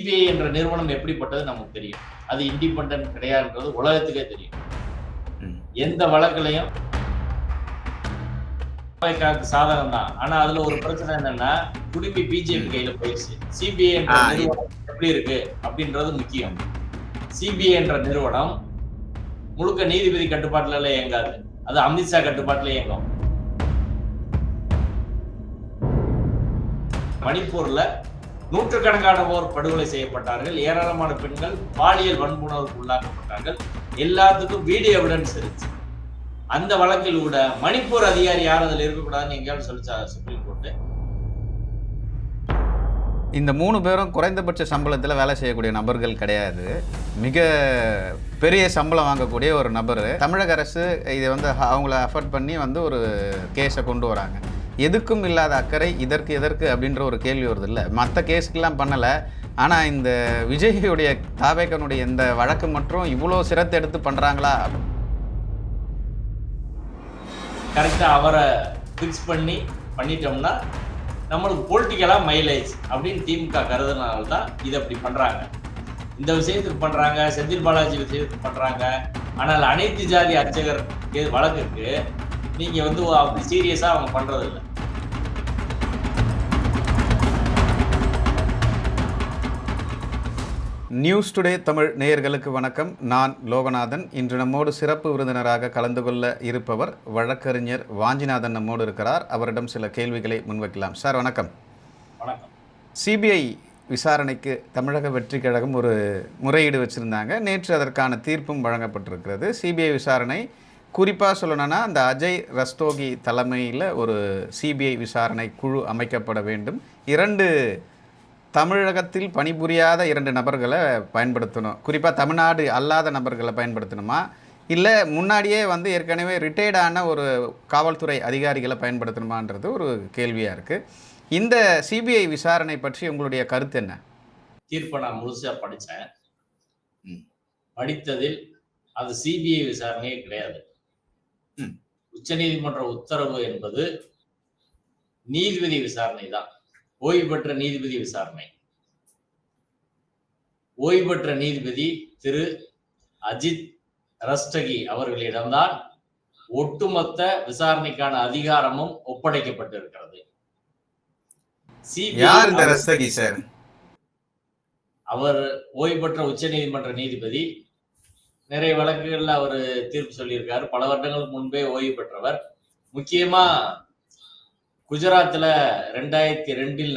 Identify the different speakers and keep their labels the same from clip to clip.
Speaker 1: CBI என்ற நிறுவனம் எப்படிப்பட்டது நமக்கு தெரியும். அது இண்டிபெண்டன்ட் கிடையாதுன்றது உலகத்துக்கே தெரியும். எந்த வழக்குலையும் சாதகம் தான். ஆனா அதுல ஒரு பிரச்சனை என்னன்னா, குடும்பி பிஜேபி கையில போயிடுச்சு. சிபிஐ என்ற நிறுவனம் எப்படி இருக்கு அப்படின்றது முக்கியம். சிபிஐ என்ற நிறுவனம் முழுக்க நீதிபதி கட்டுப்பாட்டுல எல்லாம் இயங்காது. அது அமித்ஷா கட்டுப்பாட்டுல இயங்கும். மணிப்பூர்ல நூற்றுக்கணக்கானவோர் படுகொலை செய்யப்பட்டார்கள். ஏராளமான பெண்கள் பாலியல் வன்புணர்வுக்கு உள்ளாக்கப்பட்டார்கள். எல்லாத்துக்கும் வீடியோ எவிடன்ஸ் இருந்துச்சு. அந்த வழக்கில் கூட மணிப்பூர் அதிகாரி யாரும் அதுல இருக்கக்கூடாதுன்னு எங்கேயாவது சொல்லிச்சா சுப்ரீம் கோர்ட்டு?
Speaker 2: இந்த 3 பேரும் குறைந்தபட்ச சம்பளத்தில் வேலை செய்யக்கூடிய நபர்கள் கிடையாது. மிக பெரிய சம்பளம் வாங்கக்கூடிய ஒரு நபர். தமிழக அரசு இதை அவங்கள அஃபர்ட் பண்ணி ஒரு கேஸை கொண்டு வராங்க. எதுக்கும் இல்லாத அக்கறை இதற்கு எதற்கு அப்படின்ற ஒரு கேள்வி வருது இல்லை. மற்ற கேஸுக்கெல்லாம் பண்ணலை. ஆனால் இந்த விஜய்யுடைய தாவேக்கனுடைய இந்த வழக்கு மற்றும் இவ்வளோ சிரத்தை எடுத்து பண்ணுறாங்களா?
Speaker 1: கரெக்டாக அவரை ஃபிக்ஸ் பண்ணிட்டோம்னா நம்மளுக்கு பொலிட்டிக்கலாக மைலேஜ் அப்படின்னு திமுக கருதுனால தான் இதை அப்படி பண்ணுறாங்க. இந்த விஷயத்துக்கு பண்ணுறாங்க, செந்தில் பாலாஜி விஷயத்துக்கு பண்ணுறாங்க. ஆனால் அனைத்து ஜாதி அர்ச்சகர் வழக்குக்கு நீங்கள் அப்படி சீரியஸாக அவங்க பண்ணுறதில்ல.
Speaker 2: நியூஸ் டுடே தமிழ் நேயர்களுக்கு வணக்கம். நான் லோகநாதன். இன்று நம்மோடு சிறப்பு விருந்தினராக கலந்து கொள்ள இருப்பவர் வழக்கறிஞர் வாஞ்சிநாதன் நம்மோடு இருக்கிறார். அவரிடம் சில கேள்விகளை முன்வைக்கலாம். சார் வணக்கம்.
Speaker 1: வணக்கம்.
Speaker 2: சிபிஐ விசாரணைக்கு தமிழக வெற்றி கழகம் ஒரு முறையீடு வச்சுருந்தாங்க. நேற்று அதற்கான தீர்ப்பும் வழங்கப்பட்டிருக்கிறது. சிபிஐ விசாரணை குறிப்பாக சொல்லணும்னா அந்த அஜய் ரஸ்தோகி தலைமையில் ஒரு சிபிஐ விசாரணை குழு அமைக்கப்பட வேண்டும். 2 தமிழகத்தில் பணிபுரியாத 2 நபர்களை பயன்படுத்தணும். குறிப்பாக தமிழ்நாடு அல்லாத நபர்களை பயன்படுத்தணுமா, இல்லை முன்னாடியே ஏற்கனவே ரிட்டையர்டான ஒரு காவல்துறை அதிகாரிகளை பயன்படுத்தணுமான்றது ஒரு கேள்வியாக இருக்குது. இந்த சிபிஐ விசாரணை பற்றி உங்களுடைய கருத்து என்ன?
Speaker 1: தீர்ப்பை நான் முழுசாக படித்தேன். படித்ததில் அது சிபிஐ விசாரணையே கிடையாது. உச்சநீதிமன்ற உத்தரவு என்பது நீதிபதி விசாரணை தான். ஓய்வு பெற்ற நீதிபதி விசாரணை. ஓய்வு பெற்ற நீதிபதி திரு அஜித் ரஸ்தோகி அவர்களிடம்தான் ஒட்டுமொத்த விசாரணைக்கான அதிகாரமும் ஒப்படைக்கப்பட்டிருக்கிறது. அவர் ஓய்வு பெற்ற உச்ச நீதிமன்ற நீதிபதி. நிறைய வழக்குகள்ல அவர் தீர்ப்பு சொல்லியிருக்காரு. பல வருடங்களுக்கு முன்பே ஓய்வு பெற்றவர். முக்கியமா குஜராத்ல 2002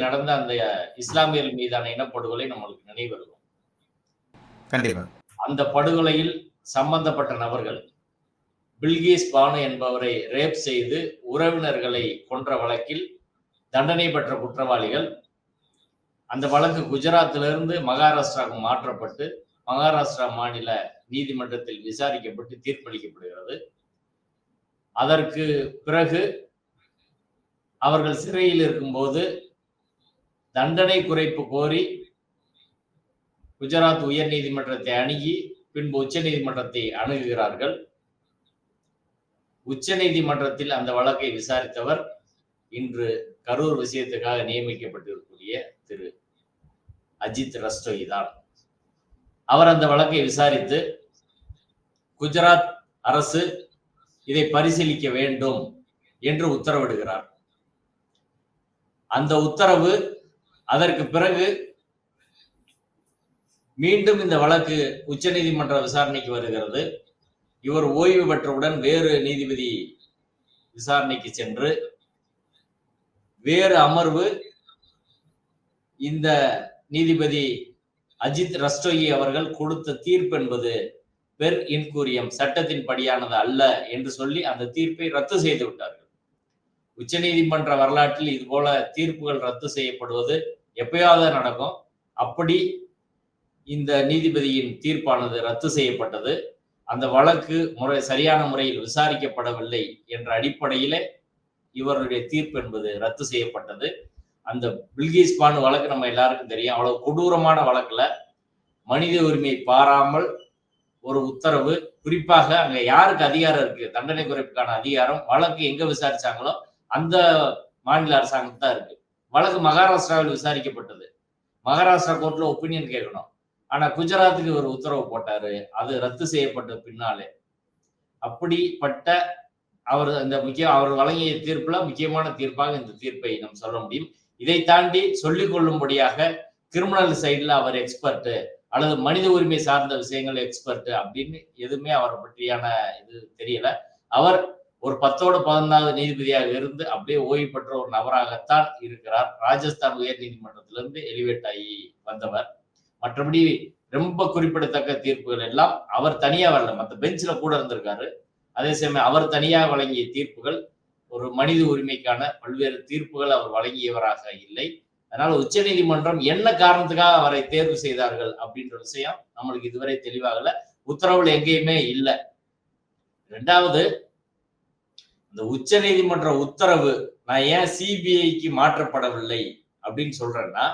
Speaker 1: நடந்த அந்த இஸ்லாமியர்கள் மீதான இனப்படுகொலை நம்மளுக்கு நினைவிருக்கும்.
Speaker 2: கண்டிப்பா.
Speaker 1: அந்த படுகொலையில் சம்பந்தப்பட்ட நபர்கள் பில்கிஸ் பானு என்பவரை ரேப் செய்து உறவினர்களை கொன்ற வழக்கில் தண்டனை பெற்ற குற்றவாளிகள். அந்த வழக்கு குஜராத்திலிருந்து மகாராஷ்டிராவுக்கு மாற்றப்பட்டு மகாராஷ்டிரா மாநில நீதிமன்றத்தில் விசாரிக்கப்பட்டு தீர்ப்பளிக்கப்படுகிறது. அதற்கு பிறகு அவர்கள் சிறையில் இருக்கும்போது தண்டனை குறைப்பு கோரி குஜராத் உயர் நீதிமன்றத்தை அணுகி பின்பு உச்ச நீதிமன்றத்தை அணுகுகிறார்கள். உச்ச நீதிமன்றத்தில் அந்த வழக்கை விசாரித்தவர் இன்று கரூர் விஷயத்துக்காக நியமிக்கப்பட்டிருக்கக்கூடிய திரு அஜித் ரஸ்தோகி தான். அவர் அந்த வழக்கை விசாரித்து குஜராத் அரசு இதை பரிசீலிக்க வேண்டும் என்று உத்தரவிடுகிறார். அந்த உத்தரவு அதற்கு பிறகு மீண்டும் இந்த வழக்கு உச்ச நீதிமன்ற விசாரணைக்கு வருகிறது. இவர் ஓய்வு பெற்றவுடன் வேறு நீதிபதி விசாரணைக்கு சென்று வேறு அமர்வு இந்த நீதிபதி அஜித் ரஸ்தோகி அவர்கள் கொடுத்த தீர்ப்பு என்பது பெர் இன்கூரியம் சட்டத்தின் படியானது அல்ல என்று சொல்லி அந்த தீர்ப்பை ரத்து செய்து விட்டார்கள். உச்ச நீதிமன்ற வரலாற்றில் இது போல தீர்ப்புகள் ரத்து செய்யப்படுவது எப்பயாவது நடக்கும். அப்படி இந்த நீதிபதியின் தீர்ப்பானது ரத்து செய்யப்பட்டது. அந்த வழக்கு சரியான முறையில் விசாரிக்கப்படவில்லை என்ற அடிப்படையிலே இவருடைய தீர்ப்பு என்பது ரத்து செய்யப்பட்டது. அந்த பில்கிஸ் பானு வழக்கு நம்ம எல்லாருக்கும் தெரியும். அவ்வளவு கொடூரமான வழக்குல மனித உரிமை பாராமல் ஒரு உத்தரவு. குறிப்பாக அங்க யாருக்கு அதிகாரம் இருக்கு, தண்டனை குறைப்புக்கான அதிகாரம் வழக்கு எங்க விசாரிச்சாங்களோ அந்த மாநில அரசாங்கம் தான் இருக்கு. வழக்கு மகாராஷ்டிராவில் விசாரிக்கப்பட்டது. மகாராஷ்டிரா கோர்ட்ல ஒப்பீனியன் கேட்கணும். ஆனா குஜராத்துக்கு ஒரு உத்தரவு போட்டாரு. அது ரத்து செய்யப்பட்ட பின்னாலே. அப்படிப்பட்ட அவர் வழங்கிய தீர்ப்புல முக்கியமான தீர்ப்பாக இந்த தீர்ப்பை நாம் சொல்ல முடியும். இதை தாண்டி சொல்லிக் கொள்ளும்படியாக கிரிமினல் சைடுல அவர் எக்ஸ்பர்ட் அல்லது மனித உரிமை சார்ந்த விஷயங்கள் எக்ஸ்பர்ட் அப்படின்னு எதுவுமே அவரை பற்றியான இது தெரியல. அவர் ஒரு 10ஓட 11வது நீதிபதியாக இருந்து அப்படியே ஓய்வு பெற்ற ஒரு நபராகத்தான் இருக்கிறார். ராஜஸ்தான் உயர் நீதிமன்றத்திலிருந்து எலிவேட் ஆகி வந்தவர். மற்றபடி ரொம்ப குறிப்பிடத்தக்க தீர்ப்புகள் எல்லாம் அவர் தனியா வரல, மற்ற பெஞ்சில கூட இருந்திருக்காரு. அதே சமயம் அவர் தனியாக வழங்கிய தீர்ப்புகள் ஒரு மனித உரிமைக்கான பல்வேறு தீர்ப்புகள் அவர் வழங்கியவராக இல்லை. அதனால உச்ச நீதிமன்றம் என்ன காரணத்துக்காக அவரை தேர்வு செய்தார்கள் அப்படின்ற விஷயம் நம்மளுக்கு இதுவரை தெளிவாகல. உத்தரவுல எங்கேயுமே இல்லை. இரண்டாவது, இந்த உச்ச நீதிமன்ற உத்தரவு நான் ஏன் சிபிஐக்கு மாற்றப்படவில்லை அப்படின்னு சொல்றேன்னா,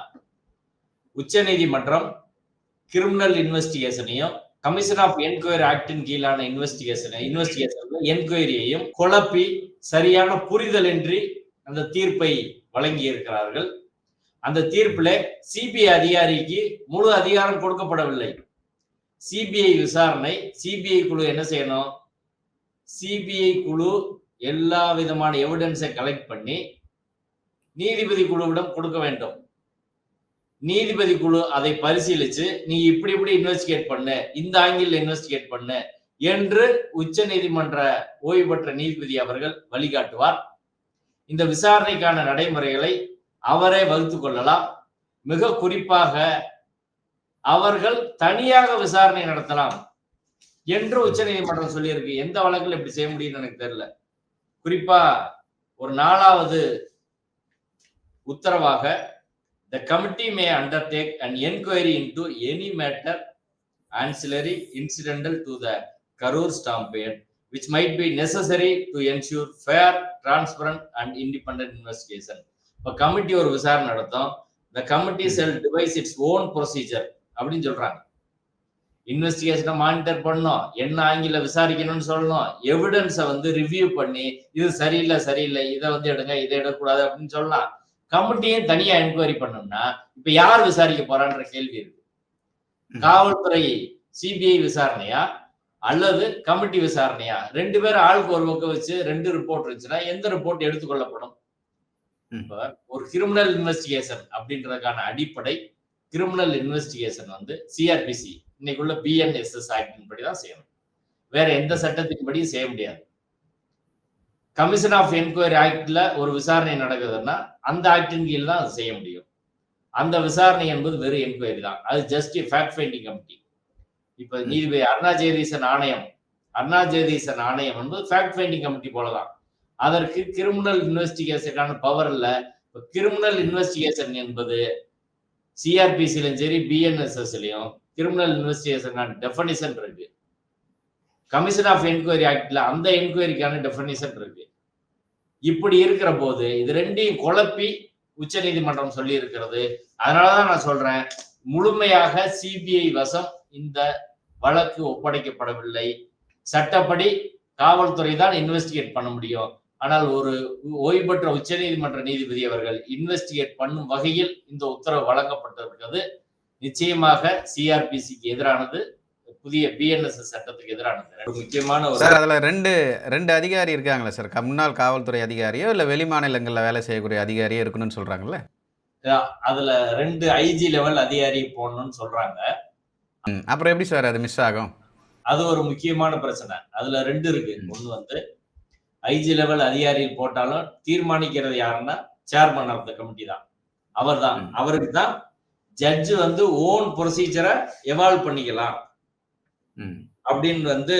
Speaker 1: உச்ச நீதிமன்றம் கிரிமினல் இன்வெஸ்டிகேஷனையும் கமிஷன் ஆஃப் என்கொயரி ஆக்டின் கீழான இன்வெஸ்டிகேஷன் என்கொயரியையும் குழப்பி சரியான புரிதலின்றி அந்த தீர்ப்பை வழங்கி இருக்கிறார்கள். அந்த தீர்ப்பில் சிபிஐ அதிகாரிக்கு முழு அதிகாரம் கொடுக்கப்படவில்லை. சிபிஐ விசாரணை, சிபிஐ குழு என்ன செய்யணும்? சிபிஐ குழு எல்லா விதமான எவிடன்ஸை கலெக்ட் பண்ணி நீதிபதி குழுவிடம் கொடுக்க வேண்டும். நீதிபதி குழு அதை பரிசீலிச்சு நீ இப்படி இப்படி இன்வெஸ்டிகேட் பண்ணு, இந்த ஆங்கிள் இன்வெஸ்டிகேட் பண்ணு என்று உச்ச நீதிமன்ற ஓய்வு பெற்ற நீதிபதி அவர்கள் வழிகாட்டுவார். இந்த விசாரணைக்கான நடைமுறைகளை அவரே வகுத்துக் கொள்ளலாம். மிக குறிப்பாக அவர்கள் தனியாக விசாரணை நடத்தலாம் என்று உச்ச நீதிமன்றம் சொல்லியிருக்கு. எந்த வழக்கில் இப்படி செய்ய முடியும்னு எனக்கு தெரியல. குறிப்பா ஒரு 4வது உத்தரவாக the committee may undertake an inquiry into any matter ancillary incidental to the Karur stampede which might be necessary to ensure fair, transparent and independent investigation. இப்ப கமிட்டி ஒரு விசாரணை நடத்தும். the committee shall devise its own procedure அப்படின்னு சொல்றாங்க. இன்வெஸ்டிகேஷனை monitor பண்ணணும், என்ன ஆங்கில விசாரிக்கணும்னு சொல்லணும், எவிடன்ஸை ரிவ்யூ பண்ணி இது சரியில்லை இதை எடுங்க, இதை எடுக்கக்கூடாது அப்படின்னு சொல்லலாம். கமிட்டியும் தனியா என்கொயரி பண்ணணும்னா இப்ப யார் விசாரிக்க போறான்ற கேள்வி இருக்கு. காவல்துறை சிபிஐ விசாரணையா அல்லது கமிட்டி விசாரணையா? 2 பேரும் ஆளுக்கு ஒரு பக்கம் வச்சு 2 ரிப்போர்ட் இருந்துச்சுன்னா எந்த ரிப்போர்ட் எடுத்துக்கொள்ளப்படும்? இப்ப ஒரு கிரிமினல் இன்வெஸ்டிகேஷன் அப்படின்றதுக்கான அடிப்படை கிரிமினல் இன்வெஸ்டிகேஷன் சிஆர்பிசி இன்னைக்குள்ள பிஎன்எஸ்எஸ் ஆக்டின் படிதான் செய்யணும். வேற எந்த சட்டத்தின் படியும் செய்ய முடியாது. கமிஷன் ஆஃப் என்கொயரி ஆக்ட்ல ஒரு விசாரணை நடக்குதுன்னா அந்த ஆக்டின் கீழ் தான் அது செய்ய முடியும். அந்த விசாரணை என்பது வெறும் என்கொயரி தான். அது ஜஸ்ட் ஃபேக்ட் ஃபைண்டிங் கமிட்டி. இப்ப நீதிபதி அருணா ஜெகதீசன் ஆணையம் ஃபேக்ட் ஃபைண்டிங் கமிட்டி போலதான். அதற்கு கிரிமினல் இன்வெஸ்டிகேஷனுக்கான பவர் இல்ல. கிரிமினல் இன்வெஸ்டிகேஷன் என்பது சிஆர்பிசிலையும் சரி பிஎன்எஸ்எஸ்லயும் கிரிமினல் இன்வெஸ்டிகேஷனுக்கான டெஃபனிஷன் இருக்கு. கமிஷன் ஆஃப் என்கொயரி ஆக்ட்ல அந்த என்கொயரிக்கான டெஃபனிஷன் இருக்கு. இப்படி இருக்கிற போது இது ரெண்டையும் குழப்பி உச்ச நீதிமன்றம் சொல்லி இருக்கிறது. அதனாலதான் நான் சொல்றேன், முழுமையாக சிபிஐ வசம் இந்த வழக்கு ஒப்படைக்கப்படவில்லை. சட்டப்படி காவல்துறை தான் இன்வெஸ்டிகேட் பண்ண முடியும். ஆனால் ஒரு ஓய்வு பெற்ற உச்ச நீதிமன்ற நீதிபதி அவர்கள் இன்வெஸ்டிகேட் பண்ணும் வகையில் இந்த உத்தரவு வழங்கப்பட்டிருக்கிறது. நிச்சயமாக சிஆர்பிசிக்கு எதிரானது, புதிய பிஎன்எஸ்எஸ் சட்டத்துக்கு எதிரானது. முக்கியமான
Speaker 2: சார் அதுல ரெண்டு அதிகாரி இருக்காங்களா சார்? முன்னாள் காவல்துறை அதிகாரியோ இல்ல வெளி மாநிலங்கள்ல வேலை செய்யக்கூடிய அதிகாரியோ இருக்கணும்னு சொல்றாங்கல்ல?
Speaker 1: அதுல 2 ஐஜி லெவல் அதிகாரி போடணும்னு சொல்றாங்க.
Speaker 2: அப்புறம் எப்படி சார் அது மிஸ் ஆகும்?
Speaker 1: அது ஒரு முக்கியமான பிரச்சனை. அதுல 2 இருக்கு. ஒண்ணு ஐஜி லெவல் அதிகாரி போட்டாலும் தீர்மானிக்கிறது யாருன்னா சேர்மன் ஆஃப் த கமிட்டி தான். அவர் தான். அவருக்கு தான் ஜட்ஜ் ஓன் ப்ரொசீஜரை எவால்வ் பண்ணிக்கலாம் அப்படின்னு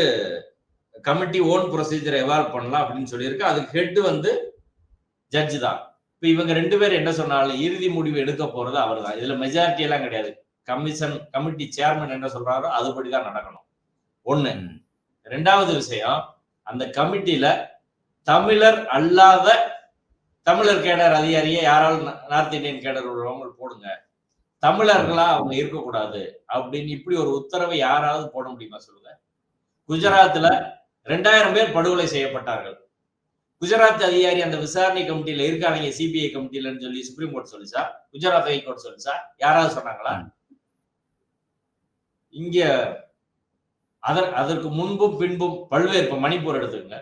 Speaker 1: கமிட்டி ஓன் ப்ரொசீஜரை எவால்வ் பண்ணலாம் அப்படின்னு சொல்லியிருக்கு. அதுக்கு ஹெட் ஜட்ஜ் தான். இப்ப இவங்க 2 பேரும் என்ன சொன்னாலும் இறுதி முடிவு எடுக்க போறது அவர் தான். இதுல மெஜாரிட்டி எல்லாம் கிடையாது. கமிட்டி சேர்மன் என்ன சொல்றாரோ அதுபடிதான் நடக்கணும். ஒண்ணு. 2வது விஷயம், அந்த கமிட்டியில தமிழர் அல்லாத தமிழர் கேடர் அதிகாரியை யாராலும் நார்த் இந்தியன் கேடர் உள்ளவங்க போடுங்க, தமிழர்களா அவங்க இருக்கக்கூடாது அப்படின்னு இப்படி ஒரு உத்தரவை யாராவது போட முடியுமா சொல்லுங்க? குஜராத்ல 2000 பேர் படுகொலை செய்யப்பட்டார்கள். குஜராத் அதிகாரி அந்த விசாரணை கமிட்டியில இருக்காதீங்க சிபிஐ கமிட்டிலன்னு சொல்லி சுப்ரீம் கோர்ட் சொல்லிச்சா? குஜராத் ஹைகோர்ட் சொல்லிச்சா? யாராவது சொன்னாங்களா? இங்க அதற்கு முன்பும் பின்பும் பல்வேறு, இப்ப மணிப்பூர் எடுத்துக்கங்க.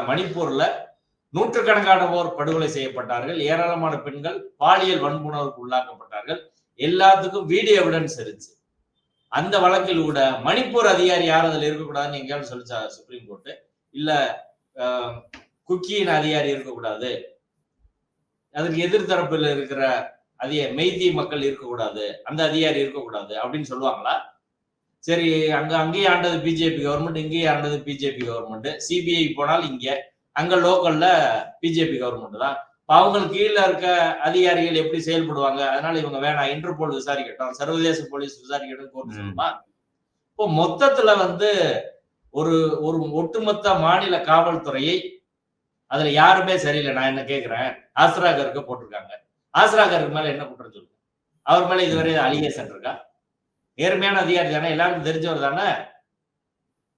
Speaker 1: மணிப்பூர்ல நூற்றுக்கணக்கானவோர் படுகொலை செய்யப்பட்டார்கள். ஏராளமான பெண்கள் பாலியல் வன்புணர்வுக்கு உள்ளாக்கப்பட்டார்கள். எல்லாத்துக்கும் வீடியோ எவிடன்ஸ் இருந்துச்சு. அந்த வழக்கில் கூட மணிப்பூர் அதிகாரி யாரும் அதுல இருக்கக்கூடாதுன்னு எங்கேயாவது சொல்லிச்சா சுப்ரீம் கோர்ட்? இல்ல குக்கியின் அதிகாரி இருக்கக்கூடாது, அதுக்கு எதிர்த்தரப்பில் இருக்கிற மெய்தி மக்கள் இருக்கக்கூடாது, அந்த அதிகாரி இருக்கக்கூடாது அப்படின்னு சொல்லுவாங்களா? சரி, அங்கேயே ஆண்டது பிஜேபி கவர்மெண்ட், இங்கேயே ஆண்டது பிஜேபி கவர்மெண்ட். சிபிஐ போனால் இங்க, அங்க லோக்கல்ல பிஜேபி கவர்மெண்ட் தான். அவங்களுக்கு கீழே இருக்க அதிகாரிகள் எப்படி செயல்படுவாங்க? அதனால இவங்க வேணாம், இன்டர்போல் விசாரிக்கட்டும், சர்வதேச போலீஸ் விசாரிக்கட்டும் கோர்ட் சொல்லுமா? இப்போ மொத்தத்துல ஒரு ஒரு ஒட்டுமொத்த மாநில காவல்துறையை அதுல யாருமே சரியில்லை. நான் என்ன கேட்கிறேன், ஆஸ்ராகருக்கு போட்டிருக்காங்க. ஆஸ்ராகருக்கு மேல என்ன குற்றம் சொல்லுங்க? அவர் மேல இதுவரை அலிகேஷன் இருக்கா? நேர்மையான அதிகாரி தானே, எல்லாருக்கும் தெரிஞ்சவர் தானே.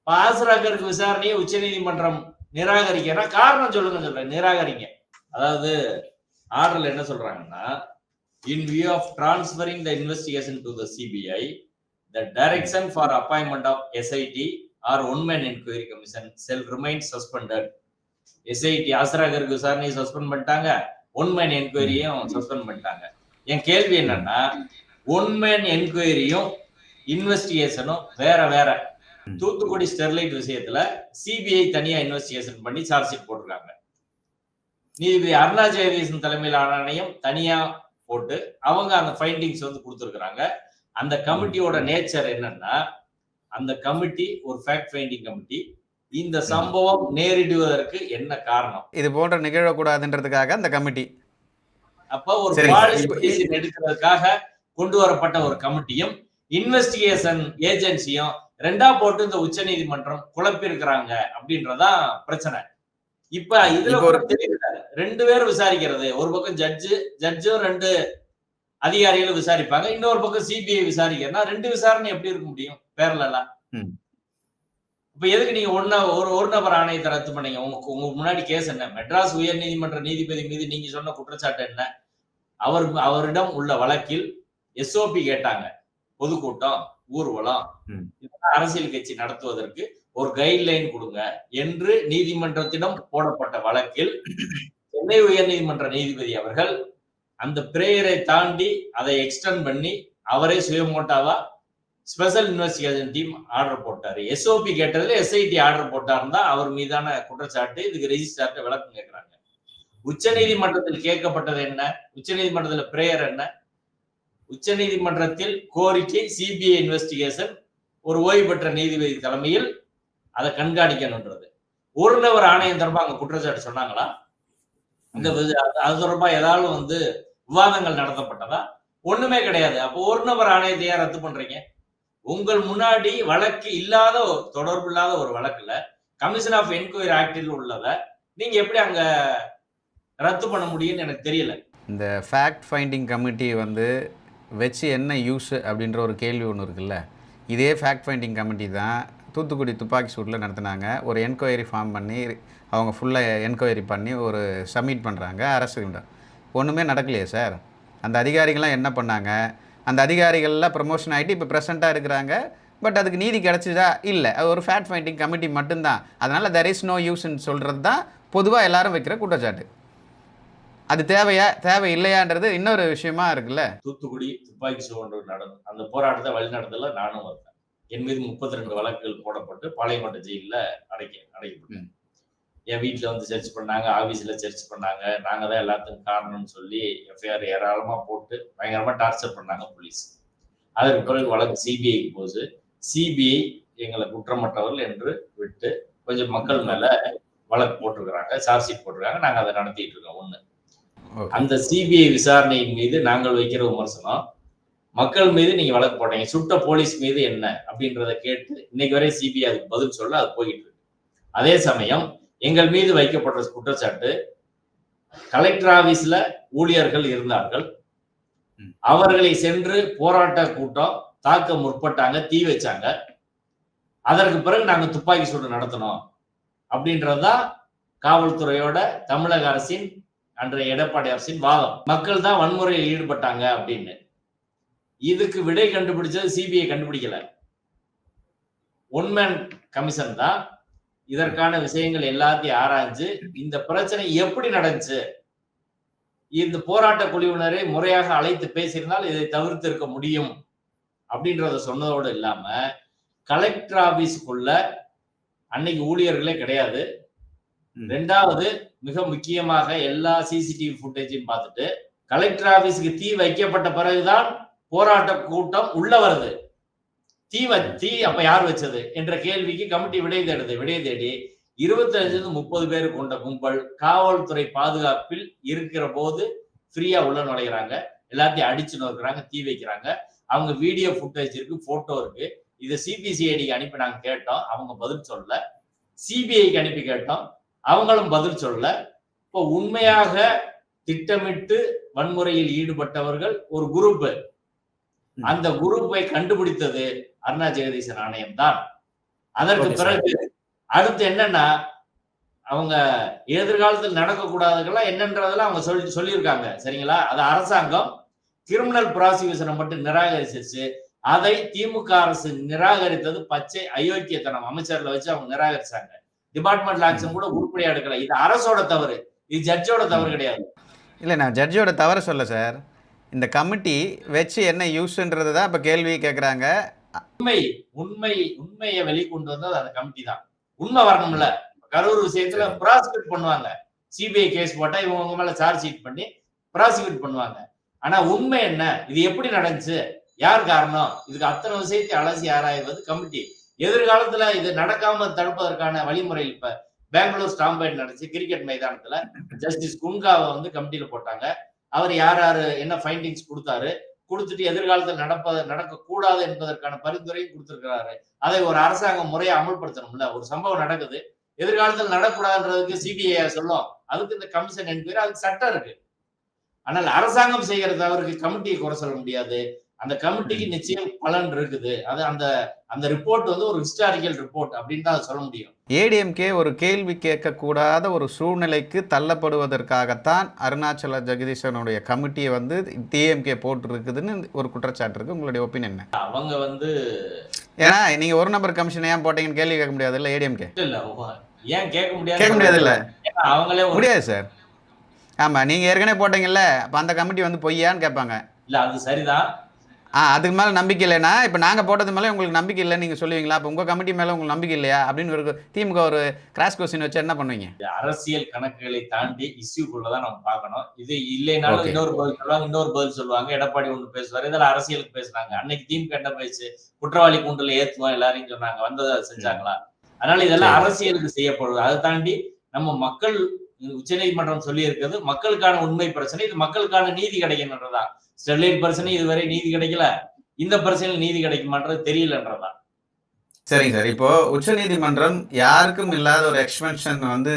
Speaker 1: ஆஸ்ராகருக்கு விசாரணையை உச்ச நீதிமன்றம் நிராகரிக்க காரணம் சொல்லுங்க சொல்றேன். நிராகரிங்க. அதாவது ஆர்டர்ல என்ன சொல்றாங்கன்னா, in view of transferring the investigation to the CBI, the direction for appointment of SIT or one-man inquiry commission shall remain suspended. SIT ஆஸ்ராகருக்கு விசாரணையை சஸ்பெண்ட் பண்ணிட்டாங்க, ஒன்-மேன் என்கொயரியும் சஸ்பெண்ட் பண்ணிட்டாங்க. என் கேள்வி என்னன்னா, ஒன்-மேன் என்கொயரியும் இன்வெஸ்டிகேஷனும் வேற வேற. தூத்துக்குடி ஸ்டெர்லைட் விஷயத்துல சிபிஐ தனியா இன்வெஸ்டிகேஷன் பண்ணி சார்ஜ் ஷீட் போட்டிருக்காங்க. நீதிபதி அருணா ஜெகதீசன் தலைமையிலான ஆணையம் தனியா போட்டு அவங்க அந்த ஃபைண்டிங்ஸ் கொடுத்திருக்கிறாங்க. அந்த கமிட்டியோட நேச்சர் என்னன்னா, அந்த கமிட்டி ஒரு ஃபேக்ட் ஃபைண்டிங் கமிட்டி. இந்த சம்பவம் நேரிடுவதற்கு என்ன காரணம்,
Speaker 2: இது போன்ற நிகழக்கூடாதுன்றதுக்காக அந்த கமிட்டி.
Speaker 1: அப்ப ஒரு பாலிசி எடுக்கிறதுக்காக கொண்டு வரப்பட்ட ஒரு கமிட்டியும் இன்வெஸ்டிகேஷன் ஏஜென்சியும் ரெண்டா போட்டு இந்த உச்ச நீதிமன்றம் குழப்பிருக்கிறாங்க அப்படின்றதான் பிரச்சனை. இப்ப இதுல ஒரு தெரியல, ரெண்டு பேரும் விசாரிக்கிறது. ஒரு பக்கம் ஜட்ஜும் ரெண்டு அதிகாரிகளும் விசாரிப்பாங்க, இன்னொரு பக்கம் சிபிஐ விசாரிக்கிறா. ரெண்டு விசாரணை எப்படி இருக்க முடியும் பேரலா? இப்ப எதுக்கு நீங்க ஒரு நபர் ஆணையத்தை ரத்து பண்ணீங்க? உங்க முன்னாடி கேஸ் என்ன? மெட்ராஸ் உயர் நீதிமன்ற நீதிபதி மீது நீங்க சொன்ன குற்றச்சாட்டு என்ன? அவரிடம் உள்ள வழக்கில் எஸ்ஓபி கேட்டாங்க. பொதுக்கூட்டம், ஊர்வலம், அரசியல் கட்சி நடத்துவதற்கு ஒரு கைட்லைன் கொடுங்க என்று நீதிமன்றத்திடம் போடப்பட்ட வழக்கில் சென்னை உயர் நீதிமன்ற நீதிபதி அவர்கள் அந்த பிரேயரை தாண்டி அதை எக்ஸ்டெண்ட் பண்ணி அவரே சுயமோட்டாவா ஸ்பெஷல் இன்வெஸ்டிகேஷன் டீம் ஆர்டர் போட்டாரு. எஸ்ஓபி கேட்டதுல எஸ்ஐடி ஆர்டர் போட்டாருந்தா அவர் மீதான குற்றச்சாட்டு. இதுக்கு ரெஜிஸ்ட்ரார்ட்ட விளக்கம் கேட்கிறாங்க. உச்ச நீதிமன்றத்தில் கேட்கப்பட்டது என்ன? உச்ச நீதிமன்றத்தில் பிரேயர் என்ன? உச்ச நீதிமன்றத்தில் கோரிக்கை சிபிஐ இன்வெஸ்டிகேஷன் ஒரு ஓய்வு பெற்ற நீதிபதி தலைமையில் அதை கண்காணிக்கணும்ன்றது. ஒரு நபர் ஆணையம் தொடர்பா அங்க குற்றச்சாட்டு சொன்னாங்களா? அது தொடர்பா ஏதாவது விவாதங்கள் நடத்தப்பட்டதா? ஒண்ணுமே கிடையாது. அப்போ ஒரு நபர் ஆணையத்தை ஏன் ரத்து பண்றீங்க? உங்கள் முன்னாடி வழக்கு இல்லாத, தொடர்பு இல்லாத ஒரு வழக்குல கமிஷன் ஆஃப் என்கொயரி ஆக்டில் உள்ளத நீங்க எப்படி அங்க ரத்து பண்ண முடியும்னு எனக்கு தெரியல.
Speaker 2: இந்த ஃபேக்ட் ஃபைண்டிங் கமிட்டி வச்சு என்ன யூஸ் அப்படின்ற ஒரு கேள்வி ஒன்று இருக்குல்ல. இதே ஃபேக்ட் ஃபைண்டிங் கமிட்டி தான் தூத்துக்குடி துப்பாக்கி சூட்டில் நடத்தினாங்க. ஒரு என்கொயரி ஃபார்ம் பண்ணி அவங்க ஃபுல்லாக என்கொயரி பண்ணி ஒரு சப்மிட் பண்ணுறாங்க அரசுகிட்ட. ஒன்றுமே நடக்கலையே சார். அந்த அதிகாரிகள்லாம் என்ன பண்ணாங்க? அந்த அதிகாரிகள்லாம் ப்ரமோஷன் ஆகிட்டு இப்போ ப்ரெசண்ட்டாக இருக்கிறாங்க. பட் அதுக்கு நீதி கிடச்சிதா? இல்லை. அது ஒரு ஃபேக்ட் ஃபைண்டிங் கமிட்டி மட்டும்தான். அதனால் தெர் இஸ் நோ யூஸ்ன்னு சொல்கிறது தான் பொதுவாக எல்லாரும் வைக்கிற குற்றச்சாட்டு. அது தேவை இல்லையான்றது இன்னொரு விஷயமா இருக்குல்ல.
Speaker 1: தூத்துக்குடி துப்பாக்கி சூடு நடந்தது, அந்த போராட்டத்தை வழி நடந்ததுல நானும் வந்தேன். என் மீது 32 வழக்குகள் போடப்பட்டு பாளையங்கோட்டை ஜெயில அடைக்கப்பட்டேன். என் வீட்டுல சர்ச் பண்ணாங்க, ஆபீஸ்ல சர்ச் பண்ணாங்க. நாங்க தான் எல்லாத்துக்கும் காரணம்னு சொல்லி எஃப்ஐஆர் ஏராளமா போட்டு பயங்கரமா டார்ச்சர் பண்ணாங்க போலீஸ். அதற்கு பிறகு வழக்கு சிபிஐக்கு போகுது. சிபிஐ எங்களை குற்றமற்றவர்கள் என்று விட்டு கொஞ்சம் மக்கள் மேல வழக்கு போட்டிருக்கிறாங்க, சார்ஜ் ஷீட் போட்டிருக்காங்க. நாங்க அதை நடத்திட்டு இருக்கோம். ஒண்ணு, அந்த சிபிஐ விசாரணையின் மீது நாங்கள் வைக்கிற விமர்சனம், மக்கள் மீது நீங்க வழக்கு போட்டீங்க, சுட்ட போலீஸ் மீது என்ன அப்படின்றத கேட்டு இன்னைக்கு வரை சிபிஐ அதுக்கு பதில் சொல்ல அது போயிட்டு இருக்கு. அதே சமயம் எங்கள் மீது வைக்கப்பட்ட குற்றச்சாட்டு, கலெக்டர் ஆபீஸ்ல ஊழியர்கள் இருந்தார்கள், அவர்களை சென்று போராட்ட கூட்டம் தாக்க முற்பட்டாங்க, தீ வச்சாங்க. அதற்கு பிறகு நாங்க துப்பாக்கி சூடு நடத்தணும் அப்படின்றதுதான் காவல்துறையோட தமிழக அரசின் அன்றைய எடப்பாடி அரசின் வாதம். மக்கள் தான் வன்முறையில் ஈடுபட்டாங்க அப்படின்னு. இதுக்கு விடை கண்டுபிடிச்சது சிபிஐ கண்டுபிடிக்கல. ஒன்மேன் கமிஷன் தான் இதற்கான விஷயங்கள் எல்லாத்தையும் ஆராய்ஞ்சு இந்த பிரச்சனை எப்படி நடந்துச்சு, இந்த போராட்ட குழுவினரை முறையாக அழைத்து பேசியிருந்தால் இதை தவிர்த்து இருக்க முடியும் அப்படின்றத சொன்னதோடு இல்லாம, கலெக்டர் ஆபீஸ்க்குள்ள அன்னைக்கு ஊழியர்களே கிடையாது. ரெண்டாவது, மிக முக்கியமாக எல்லா சிசிடிவி ஃபுட்டேஜையும் பார்த்துட்டு கலெக்டர் ஆபீஸுக்கு தீ வைக்கப்பட்ட பிறகுதான் போராட்ட கூட்டம் உள்ள வருது. தீ அப்ப யார் வச்சது என்ற கேள்விக்கு கமிட்டி விடை தேடி 25-30 பேர் கொண்ட கும்பல் காவல்துறை பாதுகாப்பில் இருக்கிற போது ஃப்ரீயா உள்ள நுழைகிறாங்க. எல்லாத்தையும் அடிச்சு நோக்குறாங்க, தீ வைக்கிறாங்க. அவங்க வீடியோ ஃபுட்டேஜ் இருக்கு, போட்டோ இருக்கு. இதை சிபிசிஐடிக்கு அனுப்பி நாங்க கேட்டோம், அவங்க பதில் சொல்லல. சிபிஐக்கு அனுப்பி கேட்டோம், அவங்களும் பதில் சொல்லல. இப்போ உண்மையாக திட்டமிட்டு வன்முறையில் ஈடுபட்டவர்கள் ஒரு குரூப். அந்த குரூப்பை கண்டுபிடித்தது அருணா ஜெகதீசன் ஆணையம் தான். அதற்கு பிறகு அடுத்து என்னன்னா, அவங்க எதிர்காலத்தில் நடக்கக்கூடாதுக்கெல்லாம் என்னன்றதெல்லாம் அவங்க சொல்லியிருக்காங்க. சரிங்களா? அது அரசாங்கம் கிரிமினல் ப்ராசிக்யூஷனை மட்டும் நிராகரிச்சிருச்சு. அதை திமுக அரசு நிராகரித்தது பச்சை அயோக்கியத்தனம். அமைச்சர்ல வச்சு அவங்க நிராகரிச்சாங்க. டிபார்ட்மெண்டல் ஆக்ஷன் கூட உருப்படியா எடுக்கல. இது அரசோட தவறு, இது ஜட்ஜோட தவறு கிடையாது.
Speaker 2: இல்லை, நான் ஜட்ஜோட தவறு சொல்ல சார். இந்த கமிட்டி வச்சு என்ன யூஸ்ன்றதை தான் இப்போ கேள்வி கேட்குறாங்க.
Speaker 1: உண்மையை வெளிக்கொண்டு வந்தது அந்த கமிட்டி தான். உண்மை வரணும்ல. கரூர் விஷயத்துல ப்ராசிக்யூட் பண்ணுவாங்க. சிபிஐ கேஸ் போட்டா இவங்க மேல சார்ஜ் ஷீட் பண்ணி ப்ராசிக்யூட் பண்ணுவாங்க. ஆனா உண்மை என்ன, இது எப்படி நடந்துச்சு, யார் காரணம், இதுக்கு அத்தனை விஷயத்தை அலசி ஆராய்வது கமிட்டி. எதிர்காலத்துல இது நடக்காம தடுப்பதற்கான வழிமுறை இப்ப பெங்களூர் ஸ்டாம்பேட் நடந்துச்சு. கிரிக்கெட் மைதானத்துல ஜஸ்டிஸ் குன்காவை வந்து கமிட்டியில போட்டாங்க. அவர் யார் என்ன ஃபைண்டிங்ஸ் கொடுத்தாரு, கொடுத்துட்டு எதிர்காலத்தில் நடக்க கூடாது என்பதற்கான பரிந்துரையும் கொடுத்திருக்கிறாரு. அதை ஒரு அரசாங்கம் முறையை அமல்படுத்தணும்ல. ஒரு சம்பவம் நடக்குது, எதிர்காலத்தில் நடக்கூடாதுன்றதுக்கு சிபிஐ சொல்லும், அதுக்கு இந்த கமிஷன் என்கொயரி, அதுக்கு சட்டம் இருக்கு. ஆனால் அரசாங்கம் செய்கிற தவறுக்கு கமிட்டியை குறை சொல்ல முடியாது. அந்த கமிட்டிக்கு நிச்சயம் பலன் இருக்குது. அது அந்த ரிப்போர்ட் வந்து ஒரு ஹிஸ்டாரிக்கல் ரிப்போர்ட் அப்படின்னு தான் சொல்ல முடியும்.
Speaker 2: ஏடிஎம்கே ஒரு கேள்வி கேட்கக்கூடாத ஒரு சூழ்நிலைக்கு தள்ளப்படுவதற்காகத்தான் அருணாச்சல ஜெகதீசனுடைய கமிட்டியை வந்து டிஎம்கே போட்டு இருக்குதுன்னு ஒரு குற்றச்சாட்டு இருக்கு. உங்களுடைய ஒப்பீனியன் என்ன?
Speaker 1: அவங்க வந்து
Speaker 2: ஏன்னா நீங்க ஒரு நம்பர் கமிஷன் ஏன் போட்டீங்கன்னு கேள்வி கேட்க முடியாது இல்ல ஏடிஎம்கே?
Speaker 1: இல்ல, ஏன் கேட்க
Speaker 2: முடியாது இல்ல,
Speaker 1: அவங்களே
Speaker 2: முடியாது சார். ஆமா, நீங்க ஏற்கனவே போட்டீங்கல்ல, அப்ப அந்த கமிட்டி வந்து பொய்யான்னு கேட்பாங்க.
Speaker 1: இல்ல, அது சரிதான்.
Speaker 2: அதுக்கு மேலே நம்பிக்கை இல்லைன்னா, இப்போ நாங்கள் போட்டது மேலே உங்களுக்கு நம்பிக்கை இல்லைன்னு நீங்கள் சொல்லுவீங்களா? அப்போ உங்கள் கமிட்டி மேலே உங்களுக்கு நம்பிக்கை இல்லையா அப்படின்னு ஒரு திமுக ஒரு கிராஸ் கொஸ்டின் வச்சு என்ன பண்ணுவீங்க?
Speaker 1: அரசியல் கணக்குகளை தாண்டி இஷ்யூக்குள்ளதான் நம்ம பார்க்கணும். இது இல்லைனாலும் இன்னொரு பதில் சொல்லுவாங்க. எடப்பாடி ஒன்று பேசுவாரு, இதெல்லாம் அரசியலுக்கு பேசுறாங்க. அன்னைக்கு திமுக என்ன பேச்சு, குற்றவாளி கூண்டுல ஏத்துவோம் எல்லாரையும் சொன்னாங்க, வந்ததை செஞ்சாங்களா? அதனால இதெல்லாம் அரசியலுக்கு செய்யப்படுது. அதை தாண்டி நம்ம மக்கள், உச்சநீதிமன்றம் சொல்லி இருக்கிறது மக்களுக்கான உண்மை பிரச்சனை, இது மக்களுக்கான நீதி கிடைக்கணுன்றதான். ஸ்டெர்லைட் பிரச்சனை இதுவரை நீதி கிடைக்கல, இந்த பிரச்சனையில் நீதி கிடைக்குமான்றது தெரியலன்றதான்.
Speaker 2: சரிங்க சார். இப்போ உச்சநீதிமன்றம் யாருக்கும் இல்லாத ஒரு எக்ஸ்டென்ஷன் வந்து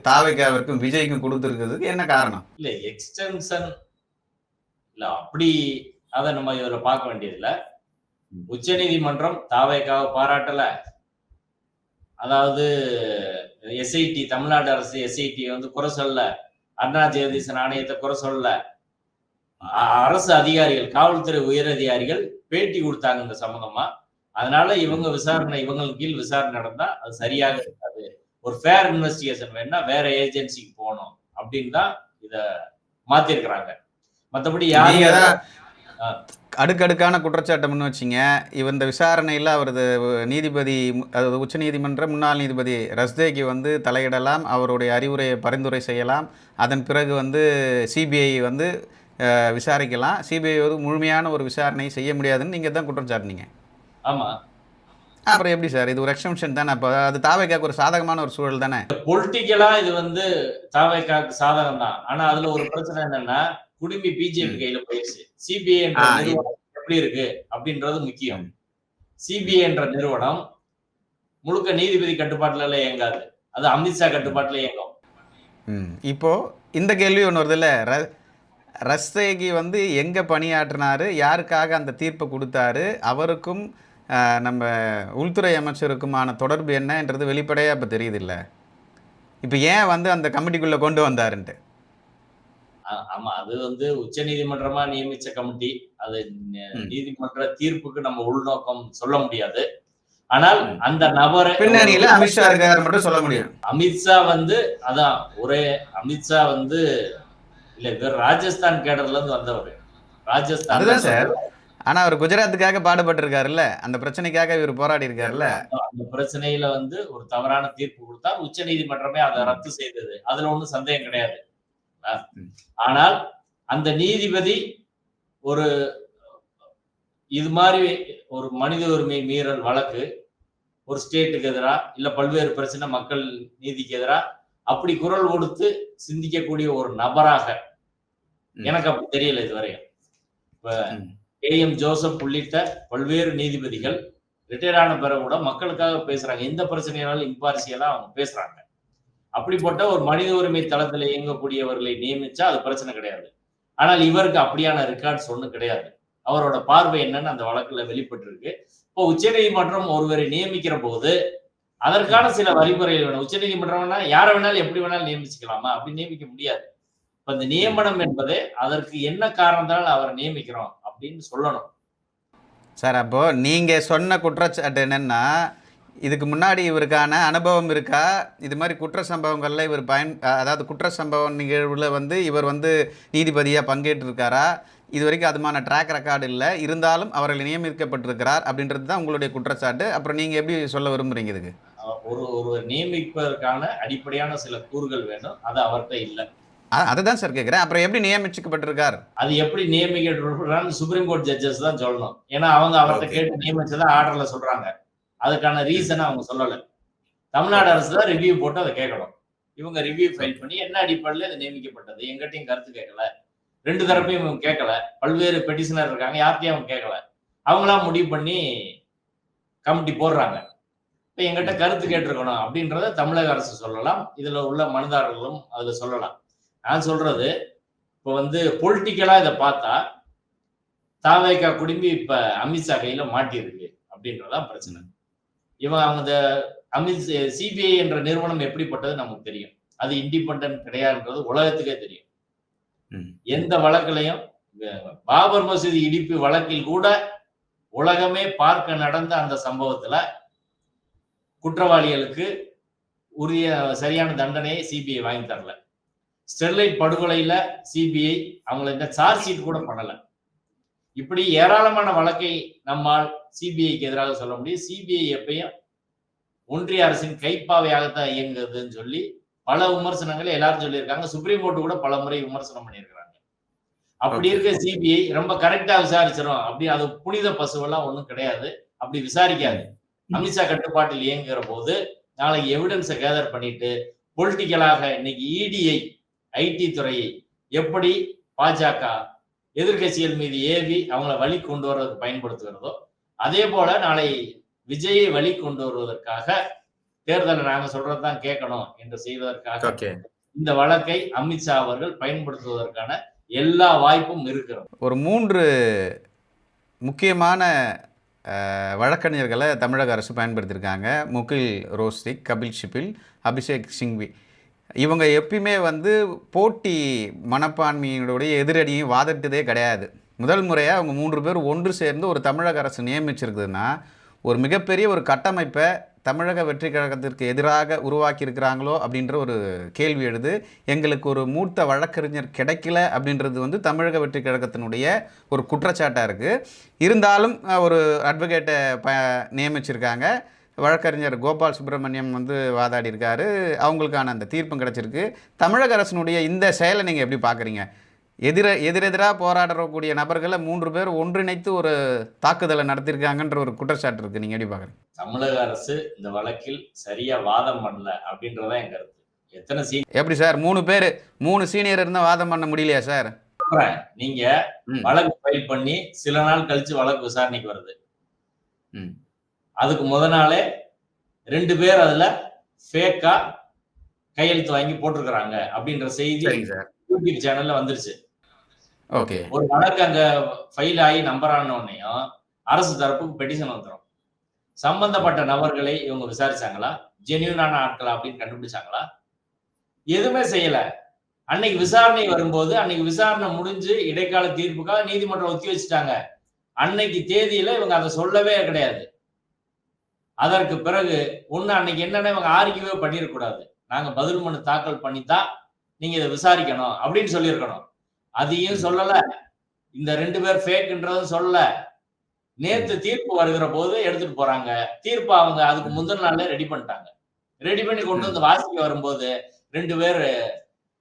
Speaker 2: தாவேகாவிற்கும் விஜய்க்கும் கொடுத்துருக்கிறதுக்கு என்ன காரணம்?
Speaker 1: இல்ல, எக்ஸ்டென்ஷன் இல்ல, அப்படி அதை நம்ம இதுல பார்க்க வேண்டியதில்லை. உச்சநீதிமன்றம் தாவேகாவை பாராட்டல. அதாவது எஸ்ஐடி, தமிழ்நாடு அரசு எஸ்ஐடி வந்து குறை சொல்ல, அருணா ஜெகதீசன் ஆணையத்தை குறை சொல்ல. அரசு அதிகாரிகள், காவல்துறை உயர் அதிகாரிகள் பேட்டி கொடுத்தாங்க இந்த சம்பந்தமா. அதனால இவங்க விசாரணை, இவங்களுக்கு கீழ் விசாரணை நடந்தா அது சரியாக இருக்காது, ஒரு ஃபேர் இன்வெஸ்டிகேஷன் வேணா வேற ஏஜென்சிக்கு போகணும் அப்படின்னு தான் இத மாத்திருக்கிறாங்க. மற்றபடி யாரும்
Speaker 2: அடுக்கடுக்கான குற்றச்சாட்டை முன் வச்சிங்க. இந்த விசாரணையில் அவரது நீதிபதி, அதாவது உச்ச நீதிமன்ற முன்னாள் நீதிபதி ரஸ்தேகி வந்து தலையிடலாம், அவருடைய அறிவுரையை பரிந்துரை செய்யலாம், அதன் பிறகு வந்து சிபிஐ வந்து விசாரிக்கலாம், சிபிஐ வந்து முழுமையான ஒரு விசாரணையை செய்ய முடியாதுன்னு நீங்கள் தான் குற்றம் சாட்டினீங்க.
Speaker 1: ஆமாம்.
Speaker 2: அப்புறம் எப்படி சார், இது ஒரு எக்ஸம்ஷன் தானே? அப்போ அது தாவேகாக்கு ஒரு சாதகமான ஒரு சூழல் தானே?
Speaker 1: பொலிட்டிக்கலா இது வந்து தாவேகாக்கு சாதகம் தான். ஆனா அதுல ஒரு பிரச்சனை என்னன்னா, குடுமி பிஜேபி கையில போயிடுச்சு. சிபிஐ என்ற நிறுவனம் எப்படி இருக்கு அப்படின்றது முக்கியம். சிபிஐ என்ற நிறுவனம் முழுக்க நீதிபதி கட்டுப்பாட்டுல எல்லாம் இயங்காது, அது அமித்ஷா கட்டுப்பாட்டுல இயங்கும்.
Speaker 2: இப்போ இந்த கேள்வி ஒன்று வருது இல்ல, ரஸ்தேகி வந்து எங்கே பணியாற்றினார், யாருக்காக அந்த தீர்ப்பை கொடுத்தாரு, அவருக்கும் நம்ம உள்துறை அமைச்சருக்குமான தொடர்பு என்னன்றது வெளிப்படையாக இப்போ தெரியுது இல்லை? இப்போ ஏன் வந்து அந்த கமிட்டிக்குள்ள கொண்டு வந்தாருன்ட்டு?
Speaker 1: ஆமா. அது வந்து உச்சநீதிமன்றமா நியமிச்ச கமிட்டி. அது
Speaker 2: ம்.
Speaker 1: நீதிமன்ற தீர்ப்புக்கு நம்ம உள்நோக்கம் சொல்ல முடியாது. ஆனால்
Speaker 2: ம்.
Speaker 1: அந்த நபரை
Speaker 2: பின்னணியில அமித்ஷா இருக்காரு மட்டும் சொல்ல முடியும்.
Speaker 1: அமித்ஷா வந்து அதான் ஒரே அமித்ஷா வந்து இல்ல இவர் ராஜஸ்தான் கேடர்ல இருந்து வந்தவரு. ராஜஸ்தான்ல
Speaker 2: அதுதான் சார். ஆனா அவர் குஜராத்துக்காக பாடுபட்டிருக்காருல்ல. அந்த பிரச்சனைக்காக இவர் போராடி இருக்காருல்ல.
Speaker 1: அந்த பிரச்சனையில வந்து ஒரு தவறான தீர்ப்பு கொடுத்தார். உச்சநீதிமன்றமே அதை
Speaker 2: ம்.
Speaker 1: ரத்து செய்தது. அதுல ஒண்ணும் சந்தேகம் கிடையாது.
Speaker 2: ம்.
Speaker 1: ஆனால் அந்த நீதிபதி ஒரு இது மாதிரி ஒரு மனித உரிமை மீறல் வழக்கு ஒரு ஸ்டேட்டுக்கு எதிரா இல்ல பல்வேறு பிரச்சனை மக்கள் நீதிக்கு எதிரா அப்படி குரல் கொடுத்து சிந்திக்கக்கூடிய ஒரு நபராக எனக்கு அப்படி தெரியல இதுவரையும். இப்ப ஏஎம் ஜோசப் உள்ளிட்ட பல்வேறு நீதிபதிகள் ரிட்டையர் ஆன பிறகு கூட மக்களுக்காக பேசுறாங்க. எந்த பிரச்சனையாலும் இம்பார்சியலா அவங்க பேசுறாங்க. அப்படிப்பட்ட ஒரு மனித உரிமை தளத்தில் இயங்கக்கூடியவர்களை நியமிச்சா அது பிரச்சனை கிடையாது. ஆனால் இவருக்கு அப்படியான ரெக்கார்ட்ஸ் ஒண்ணும் கிடையாது. அவரோட பார்வை என்னன்னு அந்த வழக்குல வெளிப்பட்டிருக்கு. இப்போ உச்சநீதிமன்றம் ஒருவரை நியமிக்கிற போது அதற்கான சில வழிமுறைகள் வேணும். உச்சநீதிமன்றம்னா யார வேணாலும் எப்படி வேணாலும் நியமிச்சுக்கலாமா? அப்படி நியமிக்க முடியாது. இப்ப இந்த நியமனம் என்பது அதற்கு என்ன காரணத்தால் அவரை நியமிக்கிறோம் அப்படின்னு சொல்லணும்.
Speaker 2: சார் அப்போ நீங்க சொன்ன குற்றச்சாட்டு என்னன்னா, இதுக்கு முன்னாடி இவருக்கான அனுபவம் இருக்கா? இது மாதிரி குற்ற சம்பவங்கள்ல இவர் அதாவது குற்ற சம்பவம் நிகழ்வுல வந்து இவர் வந்து நீதிபதியா பங்கேற்றிருக்காரா? இதுவரைக்கும் அதுமான ட்ராக் ரெக்கார்டு இல்ல. இருந்தாலும் அவர்கள் நியமிக்கப்பட்டிருக்கிறார் அப்படின்றது தான் உங்களுடைய குற்றச்சாட்டு. அப்புறம் நீங்க எப்படி சொல்ல விரும்புறீங்க இதுக்கு?
Speaker 1: ஒருவர் நியமிப்பதற்கான அடிப்படையான சில கூறுகள் வேணும். அது அவர்ட்ட இல்ல.
Speaker 2: அதுதான் சார் கேட்கிறேன். அப்புறம் எப்படி நியமிச்சுக்கப்பட்டிருக்கார்?
Speaker 1: அது எப்படி நியமிக்கப்பட்டிருக்கிறான்னு சுப்ரீம் கோர்ட் ஜட்ஜஸ் தான் சொல்லணும். ஏன்னா அவங்க அவர்ட்ட கேட்டு நியமிச்சதா ஆர்டர்ல சொல்றாங்க. அதுக்கான ரீசன் அவங்க சொல்லல. தமிழ்நாடு அரசு தான் ரிவ்யூ போட்டு அதை கேட்கணும். இவங்க ரிவ்யூ ஃபைல் பண்ணி என்ன அடிப்படையில் இது நியமிக்கப்பட்டது, எங்கிட்டையும் கருத்து கேட்கல, 2 தரப்பையும் இவங்க கேட்கல, பல்வேறு பெட்டிஷனர் இருக்காங்க, யார்கிட்டயும் அவங்க கேட்கல, அவங்களா முடிவு பண்ணி கமிட்டி போடுறாங்க. இப்ப எங்கிட்ட கருத்து கேட்டிருக்கணும் அப்படின்றத தமிழக அரசு சொல்லலாம், இதுல உள்ள மனுதாரர்களும் அதுல சொல்லலாம். நான் சொல்றது இப்ப வந்து பொலிட்டிக்கலா இதை பார்த்தா தாவேகா குடும்பி இப்ப அமித்ஷா கையில மாட்டியிருக்கு அப்படின்றதான் பிரச்சனை. இவன் அவங்க சிபிஐ என்ற நிறுவனம் எப்படிப்பட்டது நமக்கு தெரியும். அது இண்டிபெண்டன்ட் கிடையாதுன்றது உலகத்துக்கே தெரியும். எந்த வழக்கிலையும் பாபர் மசூதி இடிப்பு வழக்கில் கூட உலகமே பார்க்க நடந்த அந்த சம்பவத்துல குற்றவாளிகளுக்கு உரிய சரியான தண்டனையை சிபிஐ வாங்கி தரல. ஸ்டெர்லைட் படுகொலையில சிபிஐ அவங்களை இந்த சார்ஜ் ஷீட் கூட பண்ணல. இப்படி ஏராளமான வழக்கை நம்மால் சிபிஐக்கு எதிராக சொல்ல முடியும். சிபிஐ எப்பயும் ஒன்றிய அரசின் கைப்பாவையாகத்தான் இயங்குதுன்னு சொல்லி பல விமர்சனங்களை எல்லாரும் சொல்லியிருக்காங்க. சுப்ரீம் கோர்ட் கூட பல முறை விமர்சனம் பண்ணியிருக்கிறாங்க. அப்படி இருக்க சிபிஐ ரொம்ப கரெக்டா விசாரிச்சிடும் அப்படி அது புனித பசுவெல்லாம் ஒண்ணும் கிடையாது. அப்படி விசாரிக்காது. அமித்ஷா கட்டுப்பாட்டில் இயங்குகிற போது நாளைக்கு எவிடன்ஸை கேதர் பண்ணிட்டு பொலிட்டிக்கலாக இன்னைக்கு இடிஐ ஐடி துறையை எப்படி பாஜக எதிர்கட்சிகள் மீது ஏவி அவங்கள வழி கொண்டு வருவதற்கு பயன்படுத்துகிறதோ அதே போல நாளை விஜயை வழி கொண்டு வருவதற்காக தேர்தலை நாங்க சொல்றதுதான் கேட்கணும் என்று செய்வதற்காக இந்த வழக்கை அமித்ஷா அவர்கள் பயன்படுத்துவதற்கான எல்லா வாய்ப்பும் இருக்கிறது.
Speaker 2: ஒரு 3 முக்கியமான வழக்கறிஞர்களை தமிழக அரசு பயன்படுத்தியிருக்காங்க. முகில் ரோஸ்டிக், கபில் சிபில், அபிஷேக் சிங்வி. இவங்க எப்பயுமே வந்து போட்டி மனப்பான்மையினுடைய எதிரடியும் வாதிட்டதே கிடையாது. முதல் முறையாக அவங்க 3 பேர் ஒன்று சேர்ந்து ஒரு தமிழக அரசு நியமிச்சிருக்குதுன்னா ஒரு மிகப்பெரிய ஒரு கட்டமைப்பை தமிழக வெற்றி கழகத்திற்கு எதிராக உருவாக்கி இருக்கிறாங்களோ அப்படின்ற ஒரு கேள்வி எழுது. எங்களுக்கு ஒரு மூத்த வழக்கறிஞர் கிடைக்கல அப்படின்றது வந்து தமிழக வெற்றி கழகத்தினுடைய ஒரு குற்றச்சாட்டாக இருக்குது. இருந்தாலும் ஒரு அட்வொகேட்டை நியமிச்சிருக்காங்க. வழக்கறிஞர் கோபால் சுப்பிரமணியம் வந்து வாதாடி இருக்காரு. அவங்களுக்கான அந்த தீர்ப்பும் கிடச்சிருக்கு. தமிழக அரசினுடைய இந்த செயலை நீங்கள் எப்படி பார்க்குறீங்க? எதிரெதிராக போராடக்கூடிய நபர்களை 3 பேர் ஒன்றிணைத்து ஒரு தாக்குதலை நடத்தியிருக்காங்கன்ற ஒரு குற்றச்சாட்டு இருக்கு. நீங்க எப்படி பாக்குறீங்க?
Speaker 1: தமிழக அரசு இந்த வழக்கில் சரியா வாதம் பண்ணல அப்படின்றத என் கருத்து. எத்தனை
Speaker 2: எப்படி சார் 3 சீனியர் இருந்தா வாதம் பண்ண முடியலையா சார்?
Speaker 1: நீங்க வழக்கு ஃபைல் பண்ணி சில நாள் கழிச்சு வழக்கு விசாரணைக்கு வருது. அதுக்கு முத நாளே 2 பேர் அதுல ஃபேக்கா கையெழுத்து வாங்கி போட்டிருக்கிறாங்க அப்படின்ற செய்தி யூடியூப் சேனல்ல வந்துருச்சு. ஒரு வழக்கு அங்க ஃபைல் ஆகி நம்பர் ஆன உடனேயும் அரசு தரப்புக்கு பெட்டிஷன் வந்துடும். சம்பந்தப்பட்ட நபர்களை இவங்க விசாரிச்சாங்களா, ஜென்யூனான ஆட்களா அப்படின்னு கண்டுபிடிச்சாங்களா, எதுவுமே செய்யல. அன்னைக்கு விசாரணை வரும்போது, அன்னைக்கு விசாரணை முடிஞ்சு இடைக்கால தீர்ப்புக்காக நீதிமன்றம் ஒத்தி வச்சுட்டாங்க. அன்னைக்கு தேதியில இவங்க அத சொல்லவே கிடையாது. அதற்கு பிறகு அன்னைக்கு என்னன்னா இவங்க ஆர்கியூவே பண்ணிறக்கூடாது. நாங்க பதில் மனு தாக்கல் பண்ணி தான் நீங்க இத விசாரிக்கணும் அப்படின்னு சொல்லியிருக்கணும். அதையும் சொல்லல. இந்த 2 பேர் ஃபேக்ன்றதும் சொல்லல. நேத்து தீர்ப்பு வருகிற போது எடுத்துட்டு போறாங்க. தீர்ப்பு அவங்க அதுக்கு முந்தின நாளே ரெடி பண்ணிட்டாங்க. ரெடி பண்ணி கொண்டு வந்து வாசிக்க வரும்போது 2 பேர்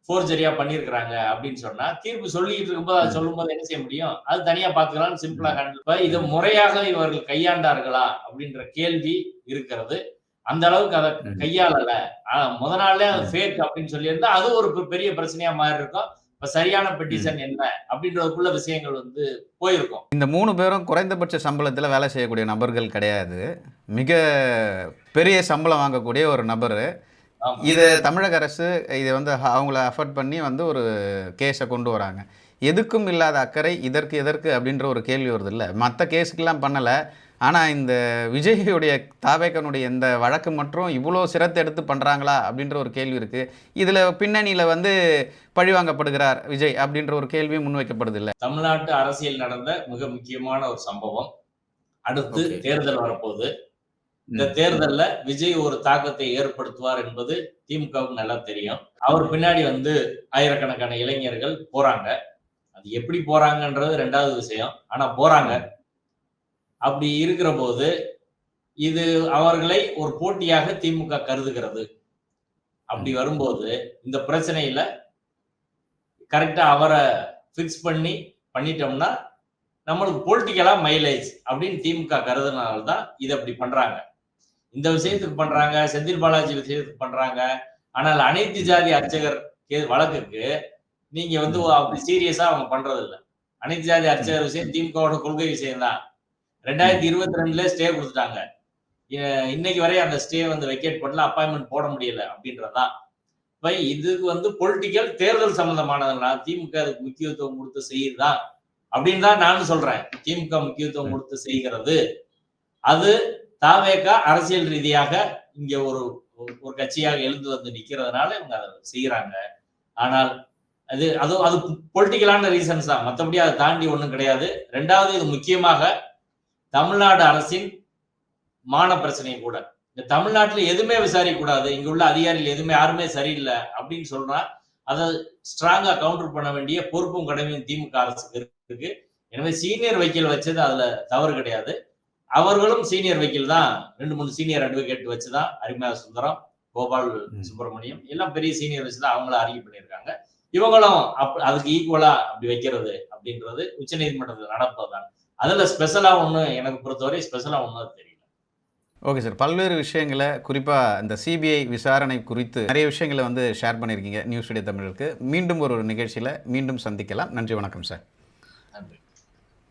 Speaker 1: ஃபோர்ஜரியா பண்ணியிருக்கிறாங்க அப்படின்னு சொன்னா, தீர்ப்பு சொல்லிக்கிட்டு இருக்கும்போது அதை சொல்லும்போது என்ன செய்ய முடியும்? அது தனியா பார்த்துக்கலாம்னு சிம்பிளா ஹேண்டில் இதை முறையாக இவர்கள் கையாண்டார்களா அப்படின்ற கேள்வி இருக்கிறது. அந்த அளவுக்கு அதை கையாளல. முத நாள்லயே அது ஃபேக் அப்படின்னு சொல்லியிருந்தா அது ஒரு பெரிய பிரச்சனையா மாறி இருக்கும். இப்ப சரியான பெட்டிஷன் என்ன அப்படின்றதுக்குள்ள விஷயங்கள் போயிருக்கும்.
Speaker 2: இந்த 3 பேரும் குறைந்தபட்ச சம்பளத்துல வேலை செய்யக்கூடிய நபர்கள் கிடையாது. மிக பெரிய சம்பளம் வாங்கக்கூடிய ஒரு நபர். இது தமிழக அரசு இதை அவங்கள அஃபோர்ட் பண்ணி ஒரு கேஸை கொண்டு வராங்க. எதுக்கும் இல்லாத அக்கறை இதற்கு எதற்கு அப்படின்ற ஒரு கேள்வி வருது இல்லை. மற்ற கேஸுக்கெல்லாம் பண்ணலை. ஆனால் இந்த விஜய்யுடைய தாவேக்கனுடைய இந்த வழக்கு மற்றும் இவ்வளோ சிரத்தை எடுத்து பண்ணுறாங்களா அப்படின்ற ஒரு கேள்வி இருக்குது. இதில் பின்னணியில் பழிவாங்கப்படுகிறார் விஜய் அப்படின்ற ஒரு கேள்வியும் முன்வைக்கப்படுது இல்லை.
Speaker 1: தமிழ்நாட்டு அரசியல் நடந்த மிக முக்கியமான ஒரு சம்பவம். அடுத்து தேர்தல் வரப்போகுது. இந்த தேர்தல்ல விஜய் ஒரு தாக்கத்தை ஏற்படுத்துவார் என்பது திமுகவுக்கு நல்லா தெரியும். அவர் பின்னாடி ஆயிரக்கணக்கான இளைஞர்கள் போறாங்க. அது எப்படி போறாங்கன்றது 2வது விஷயம். ஆனா போறாங்க. அப்படி இருக்கிற போது இது அவர்களை ஒரு போட்டியாக திமுக கருதுகிறது. அப்படி வரும்போது இந்த பிரச்சனையில கரெக்டா அவரை பிக்ஸ் பண்ணிட்டோம்னா நம்மளுக்கு பொலிட்டிக்கலா மைலேஜ் அப்படின்னு திமுக கருதுனால்தான் இதை அப்படி பண்றாங்க. இந்த விஷயத்துக்கு பண்றாங்க, செந்தில் பாலாஜி விஷயத்துக்கு பண்றாங்க. ஆனால் அனைத்து ஜாதி அர்ச்சகர் வழக்குக்கு நீங்க அப்படி சீரியஸா அவங்க பண்றது இல்லை. அனைத்து ஜாதி அர்ச்சகர் விஷயம் திமுகவோட கொள்கை விஷயம் தான். 2022 ஸ்டே கொடுத்துட்டாங்க. இன்னைக்கு வரை அந்த ஸ்டே வெக்கேட் பண்ணல, அப்பாயின்மெண்ட் போட முடியல அப்படின்றதான். இப்ப இதுக்கு பொலிட்டிக்கல் தேர்தல் சம்பந்தமானதுனா திமுக அதுக்கு முக்கியத்துவம் கொடுத்து செய்யுதுதான் அப்படின்னு தான் நானும் சொல்றேன். திமுக முக்கியத்துவம் கொடுத்து செய்கிறது. அது தாவேகா அரசியல் ரீதியாக இங்க ஒரு கட்சியாக எழுந்து நிக்கிறதுனால இவங்க அதை செய்யறாங்க. ஆனால் அது பொலிட்டிக்கலான ரீசன்ஸ் தான். மற்றபடி அதை தாண்டி ஒண்ணும் கிடையாது. 2வது இது முக்கியமாக தமிழ்நாடு அரசின் மான பிரச்சனை கூட. இந்த தமிழ்நாட்டுல எதுவுமே விசாரிக்க கூடாது, இங்க உள்ள அதிகாரிகள் எதுவுமே யாருமே சரியில்லை அப்படின்னு சொல்றா. அதை ஸ்ட்ராங்கா கவுண்டர் பண்ண வேண்டிய பொறுப்பும் கடமையும் திமுக அரசுக்கு இருக்கு. எனவே சீனியர் வக்கீல் வச்சது அதுல தவறு கிடையாது. அவர்களும் சீனியர் வக்கீல் தான். 2-3 சீனியர் அட்வொகேட் வச்சுதான், அரிமயா சுந்தரம், கோபால் சுப்பிரமணியம் எல்லாம் பெரிய சீனியர் வச்சுதான் அவங்கள அறிக்கை பண்ணியிருக்காங்க. இவங்களும் அதுக்கு ஈக்குவலா அப்படி வைக்கிறது அப்படின்றது உச்ச நீதிமன்றத்தில் நடப்பதுதான். அதுல ஸ்பெஷலா எனக்கு பொறுத்தவரை ஸ்பெஷலா ஒன்றும் தெரியல.
Speaker 2: ஓகே சார், பல்வேறு விஷயங்களை குறிப்பாக இந்த சிபிஐ விசாரணை குறித்து நிறைய விஷயங்களை ஷேர் பண்ணியிருக்கீங்க நியூஸ் டுடே தமிழுக்கு. மீண்டும் ஒரு நிகழ்ச்சியில் மீண்டும் சந்திக்கலாம். நன்றி, வணக்கம் சார்.
Speaker 1: நன்றி.